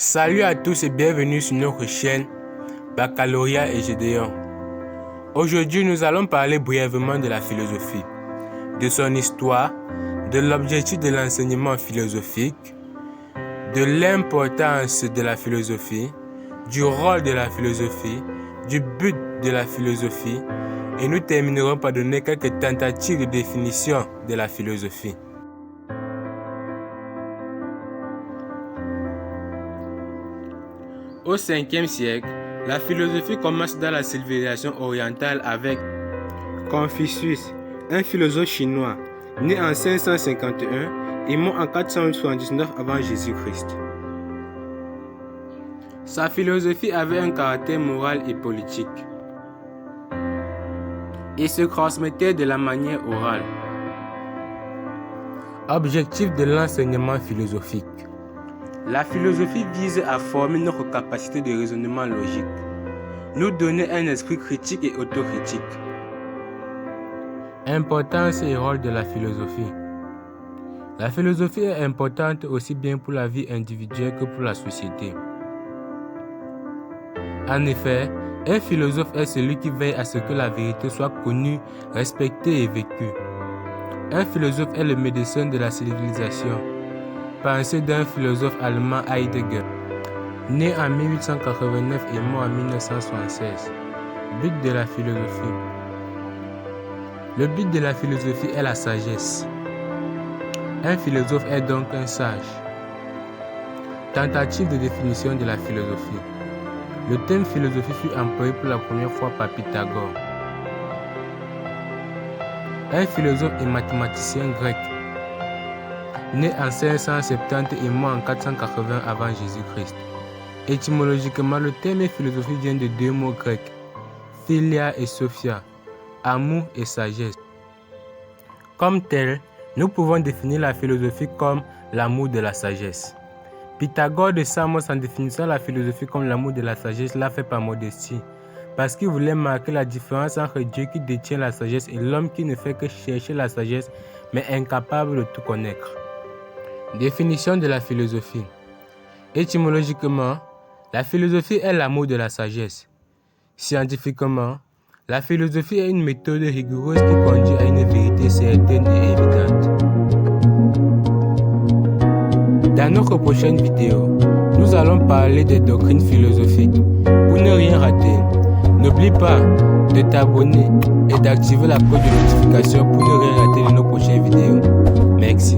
Salut à tous et bienvenue sur notre chaîne Baccalauréat et Gédéon. Aujourd'hui, nous allons parler brièvement de la philosophie, de son histoire, de l'objectif de l'enseignement philosophique, de l'importance de la philosophie, du rôle de la philosophie, du but de la philosophie, et nous terminerons par donner quelques tentatives de définition de la philosophie. Au 5e siècle, la philosophie commence dans la civilisation orientale avec Confucius, un philosophe chinois, né en 551 et mort en 479 avant Jésus-Christ. Sa philosophie avait un caractère moral et politique et se transmettait de la manière orale. Objectif de l'enseignement philosophique. La philosophie vise à former notre capacité de raisonnement logique, nous donner un esprit critique et autocritique. Importance et rôle de la philosophie. La philosophie est importante aussi bien pour la vie individuelle que pour la société. En effet, un philosophe est celui qui veille à ce que la vérité soit connue, respectée et vécue. Un philosophe est le médecin de la civilisation. Pensée d'un philosophe allemand Heidegger, né en 1889 et mort en 1976. But de la philosophie. Le but de la philosophie est la sagesse. Un philosophe est donc un sage. Tentative de définition de la philosophie. Le terme philosophie fut employé pour la première fois par Pythagore. Un philosophe et mathématicien grec, né en 570 et mort en 480 avant Jésus-Christ. Étymologiquement, le terme philosophie vient de deux mots grecs, philia et sophia, amour et sagesse. Comme tel, nous pouvons définir la philosophie comme l'amour de la sagesse. Pythagore de Samos, en définissant la philosophie comme l'amour de la sagesse, l'a fait par modestie, parce qu'il voulait marquer la différence entre Dieu qui détient la sagesse et l'homme qui ne fait que chercher la sagesse, mais incapable de tout connaître. Définition de la philosophie. Étymologiquement, la philosophie est l'amour de la sagesse. Scientifiquement, la philosophie est une méthode rigoureuse qui conduit à une vérité certaine et évidente. Dans notre prochaine vidéo, nous allons parler des doctrines philosophiques. Pour ne rien rater, n'oublie pas de t'abonner et d'activer la cloche de notification pour ne rien rater de nos prochaines vidéos. Merci.